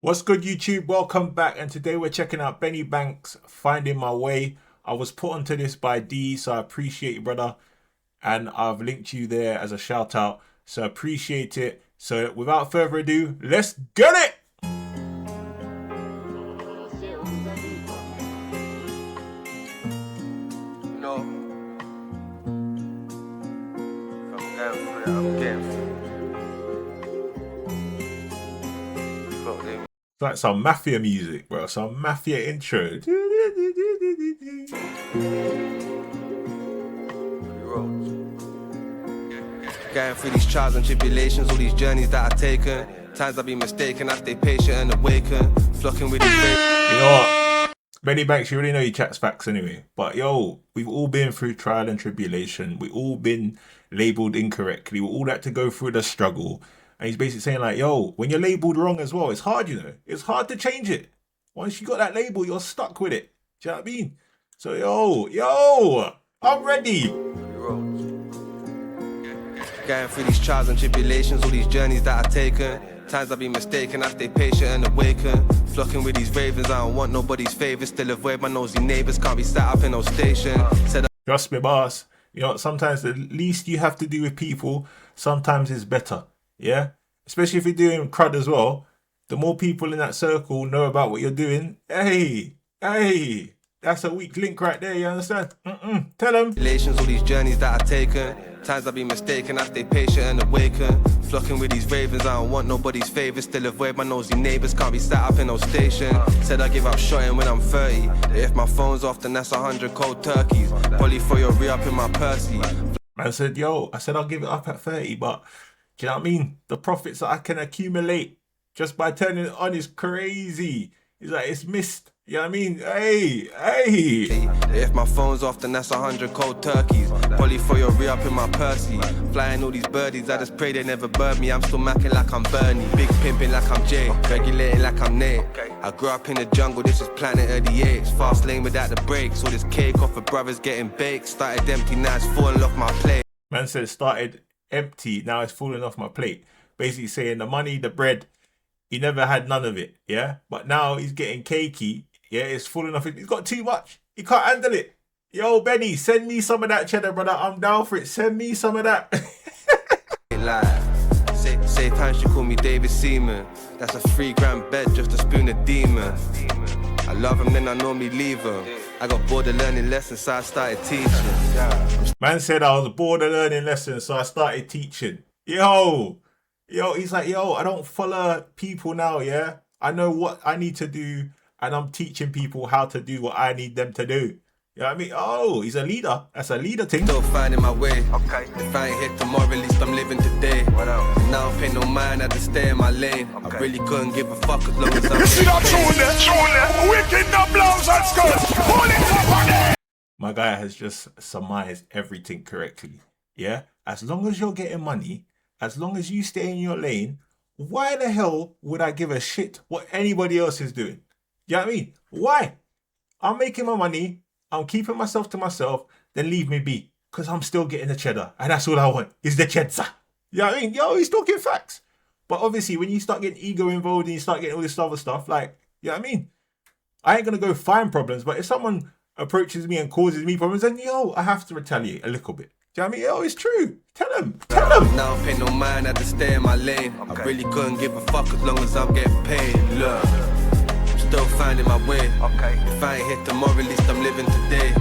What's good, YouTube? Welcome back, and today we're checking out Benny Banks, Finding My Way. I was put onto this by D, so I appreciate you, brother, and I've linked you there as a shout out, so appreciate it. So without further ado, let's get it! It's like some mafia music, bro. Some mafia intro. Going through these trials and tribulations, all these journeys that I've taken. Times I've been mistaken, I stay patient and awaken. Flocking with these You know what? Benny Banks, you already know he chats facts anyway. But yo, we've all been through trial and tribulation. We've all been labelled incorrectly. We all had to go through the struggle. And he's basically saying like, yo, when you're labelled wrong as well, it's hard, you know. It's hard to change it. Once you got that label, you're stuck with it. Do you know what I mean? So yo, I'm ready. Going through these trials and tribulations, all these journeys that I've taken. Times I've been mistaken, I stay patient and awaken. Flocking with these ravens, I don't want nobody's favours. Still avoid my nosy neighbours, can't be sat up in no station. Trust me, boss. You know, sometimes the least you have to do with people, sometimes is better. Yeah? Especially if you're doing crud as well. The more people in that circle know about what you're doing, hey, that's a weak link right there, you understand? Tell them. Relations, all these journeys that I've taken. Times I've been mistaken, I stay patient and awaken. Flocking with these ravens, I don't want nobody's favours. Still avoid my nosy neighbours, can't be sat up in no station. Said I give up shotting when I'm 30. If my phone's off, then that's 100 cold turkeys. Probably for your re-up in my Percy. Man said, yo, I said I'll give it up at 30, but do you know what I mean? The profits that I can accumulate just by turning it on is crazy. It's like, it's missed. You know what I mean? Hey. If my phone's off, then that's 100 cold turkeys. Probably for your re-up in my Percy. Flying all these birdies, I just pray they never burn me. I'm still macking like I'm Bernie. Big pimping like I'm Jay. Regulating like I'm Nate. I grew up in the jungle, this is Planet of the Apes. Fast lane without the brakes. All this cake off of brothers getting baked. Started empty, now it's falling off my plate. Man said it started empty, now it's falling off my plate. Basically saying the money, the bread, he never had none of it, yeah? But now he's getting cakey, yeah? It's falling off. He's got too much. He can't handle it. Yo, Benny, send me some of that cheddar, brother. I'm down for it. Send me some of that. Safe hands, she call me David Seaman. That's a 3 grand bed, just a spoon of demon. I love him, then I normally leave him. I got bored of learning lessons, so I started teaching. Man said I was bored of learning lessons, so I started teaching. Yo, he's like, yo, I don't follow people now, yeah? I know what I need to do, and I'm teaching people how to do what I need them to do. You know what I mean? Oh, he's a leader. That's a leader thing. Still finding my way. Okay. If I ain't here tomorrow, at least I'm living today. Now I pay no mind, I just stay in my lane. I really couldn't give a fuck as long as I'm. You see that tune there? Wicked the blouse and skirts. Pull it up again. My guy has just surmised everything correctly. Yeah? As long as you're getting money, as long as you stay in your lane, why the hell would I give a shit what anybody else is doing? You know what I mean? Why? I'm making my money, I'm keeping myself to myself, then leave me be. Because I'm still getting the cheddar. And that's all I want, is the cheddar. You know what I mean? Yo, he's talking facts. But obviously, when you start getting ego involved and you start getting all this other stuff, like, you know what I mean? I ain't going to go find problems, but if someone approaches me and causes me problems, then yo, I have to retaliate a little bit. Do you know what I mean? Yo, it's true. Tell him. Now I pay no mind, I just stay in my lane. I really couldn't give a fuck as long as I'm getting paid. Look, I'm still finding my way. If I ain't here tomorrow, at least I'm living today.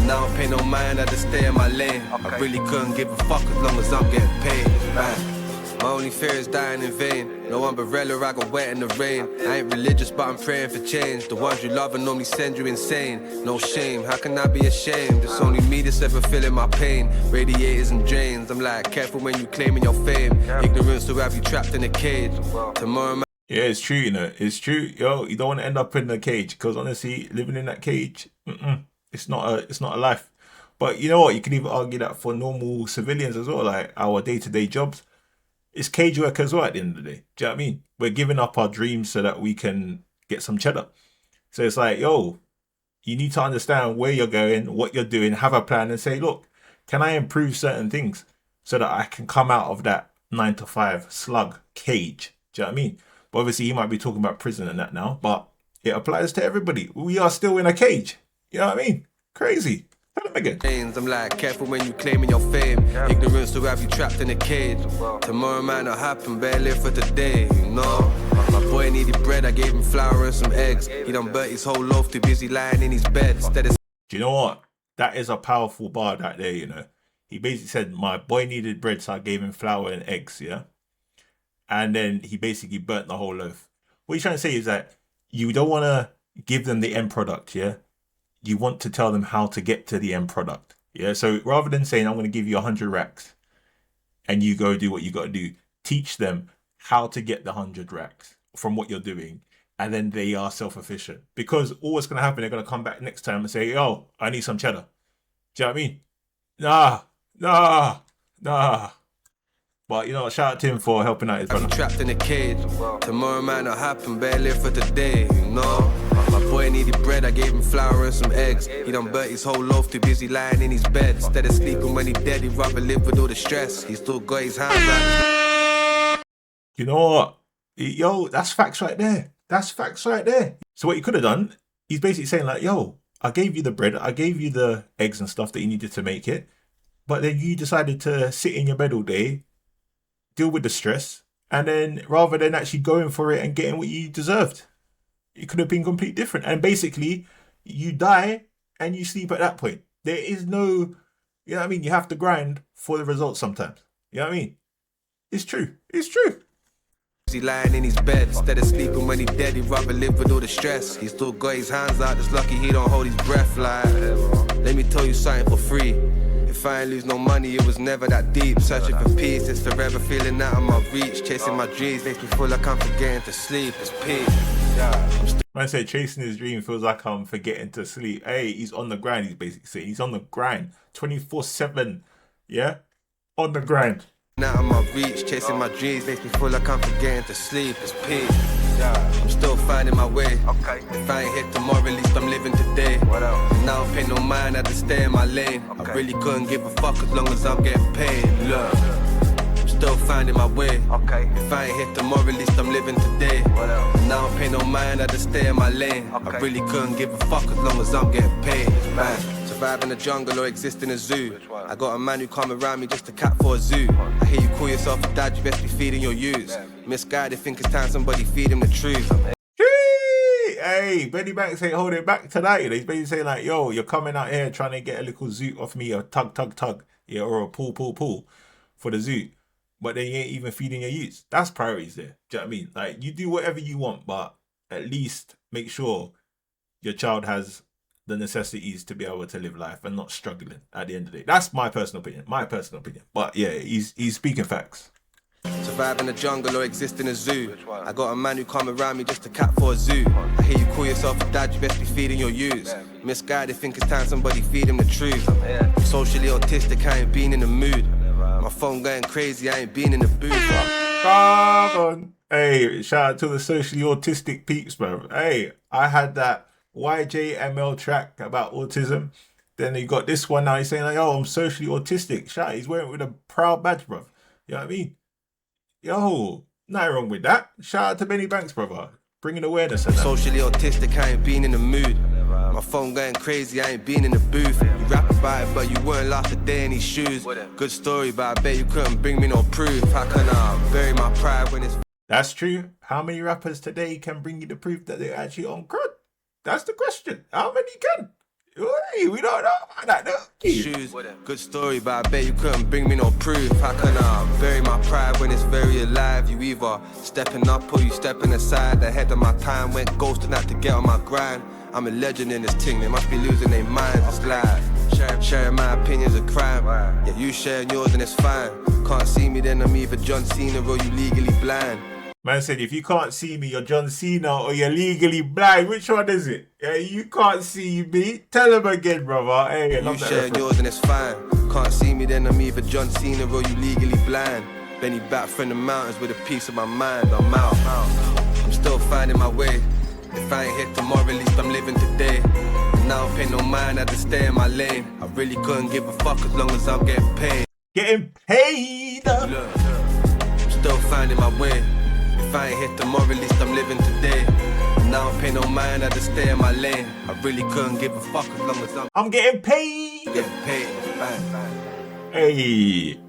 Now I pay no mind, I just stay in my lane. I really couldn't give a fuck as long as I'm getting paid. Man. My only fear is dying in vain. No umbrella, I got wet in the rain. I ain't religious, but I'm praying for change. The ones you love and normally send you insane. No shame, how can I be ashamed? It's only me that's ever feeling my pain. Radiators and drains, I'm like, careful when you claiming your fame. Ignorance will have you trapped in a cage. Tomorrow, yeah, it's true, you know. It's true. Yo, you don't want to end up in the cage. Because honestly, living in that cage, it's not a life. But you know what? You can even argue that for normal civilians as well, like our day-to-day jobs. It's cage work as well at the end of the day. Do you know what I mean? We're giving up our dreams so that we can get some cheddar. So it's like, yo, you need to understand where you're going, what you're doing, have a plan and say, look, can I improve certain things so that I can come out of that 9 to 5 slug cage? Do you know what I mean? Obviously, he might be talking about prison and that now, but it applies to everybody. We are still in a cage. You know what I mean? Crazy. Tell him again. I'm like, careful when you claiming your fame. Ignorance will have you trapped in a cage. Tomorrow might not happen, better live for today, you know. My boy needed bread, I gave him flour and some eggs. He done burnt his whole loaf, too busy lying in his bed. Instead of... Do you know what? That is a powerful bar that there, you know. He basically said, my boy needed bread, so I gave him flour and eggs, yeah? And then he basically burnt the whole loaf. What he's trying to say is that you don't want to give them the end product, yeah? You want to tell them how to get to the end product, yeah? So rather than saying, I'm going to give you 100 racks and you go do what you got to do, teach them how to get the 100 racks from what you're doing, and then they are self-efficient. Because all that's going to happen, they're going to come back next time and say, oh, I need some cheddar. Do you know what I mean? Nah. But, you know, shout out to him for helping out his brother. Trapped in a cage. Tomorrow might not happen, better live for today, you know. My boy needed bread, I gave him flour and some eggs. He done burnt his whole loaf, too busy lying in his bed. Instead of sleeping when he dead, he'd rather live with all the stress. He still got his hands out. You know what? Yo, that's facts right there. That's facts right there. So what he could have done, he's basically saying like, yo, I gave you the bread, I gave you the eggs and stuff that you needed to make it. But then you decided to sit in your bed all day, deal with the stress, and then rather than actually going for it and getting what you deserved, it could have been completely different. And basically, you die and you sleep at that point. There is no, you know what I mean? You have to grind for the results sometimes. You know what I mean? It's true. It's true. He lying in his bed, instead of sleeping when he dead, he'd rather live with all the stress. He still got his hands out, just lucky he don't hold his breath. Like, let me tell you something for free. If I ain't lose no money, it was never that deep. Searching for peace, it's forever feeling out of my reach. Chasing my dreams makes me feel like I'm forgetting to sleep. It's peace. Man said chasing his dream feels like I'm forgetting to sleep. Hey, he's on the grind, he's basically saying. He's on the grind 24/7. Yeah? On the grind. Out of my reach, chasing my dreams makes me feel like I'm forgetting to sleep. It's peace. I'm still finding my way. If I ain't hit tomorrow, at least I'm living today. Now I pay no mind, I just stay in my lane. I really couldn't give a fuck as long as I'm getting paid. Look, I'm still finding my way. If I ain't hit tomorrow, at least I'm living today. Now I pay no mind, I just stay in my lane. I really couldn't give a fuck as long as I'm getting paid. Survive in the jungle or exist in a zoo. I got a man who come around me just to cat for a zoo. I hear you call yourself a dad, you best be feeding your youths. Misguided, think it's time somebody feed him the truth. Hey, Benny Banks ain't holding back tonight. He's basically saying like, yo, you're coming out here trying to get a little zoot off me, or tug, yeah, or a pull for the zoot. But then you ain't even feeding your youths. That's priorities there. Do you know what I mean? Like, you do whatever you want, but at least make sure your child has the necessities to be able to live life and not struggling at the end of the day. That's my personal opinion. But yeah, he's speaking facts. Survive in the jungle or exist in a zoo. I got a man who come around me just to cat for a zoo. I hear you call yourself a dad, you best be feeding your youths. Misguided, think it's time somebody feed him the truth. Socially autistic, I ain't been in the mood. My phone going crazy, I ain't been in the booth. Come on. Hey, shout out to the socially autistic peeps, bro. Hey, I had that YJML track about autism. Then he got this one now. He's saying like, oh, I'm socially autistic. Shout, he's wearing it with a proud badge, bro. You know what I mean? Yo, nothing wrong with that. Shout out to Benny Banks, brother. Bringing awareness and that. Socially autistic, I ain't been in the mood. My phone going crazy, I ain't been in the booth. You rap about it, but you weren't last a day in these shoes. Good story, but I bet you couldn't bring me no proof. How can I bury my pride when it's... That's true. How many rappers today can bring you the proof that they're actually on crud? That's the question. How many can? Hey, we don't know about that, no. Shoes, good story, but I bet you couldn't bring me no proof. How can I bury my pride when it's very alive? You either stepping up or you stepping aside. Ahead of my time, went ghosting out to get on my grind. I'm a legend in this thing, they must be losing their minds. It's live. Sharing my opinion's a crime. Yeah, you sharing yours and it's fine. Can't see me, then I'm either John Cena or you legally blind. Man said, if you can't see me, you're John Cena or you're legally blind. Which one is it? Yeah, you can't see me. Tell him again, brother. Hey, I love that. You sharing yours and it's fine. Can't see me, then I'm either John Cena or you legally blind. Benny back from the mountains with a piece of my mind. I'm out. I'm still finding my way. If I ain't hit tomorrow, at least I'm living today. And I don't pay no mind, I just stay in my lane. I really couldn't give a fuck as long as I'm getting paid. Getting paid. Look, I'm still finding my way. If I ain't hit tomorrow, at least I'm living today. And I don't pay no mind, I just stay in my lane. I really couldn't give a fuck as long as I'm getting paid. getting paid. Bang, bang. Hey.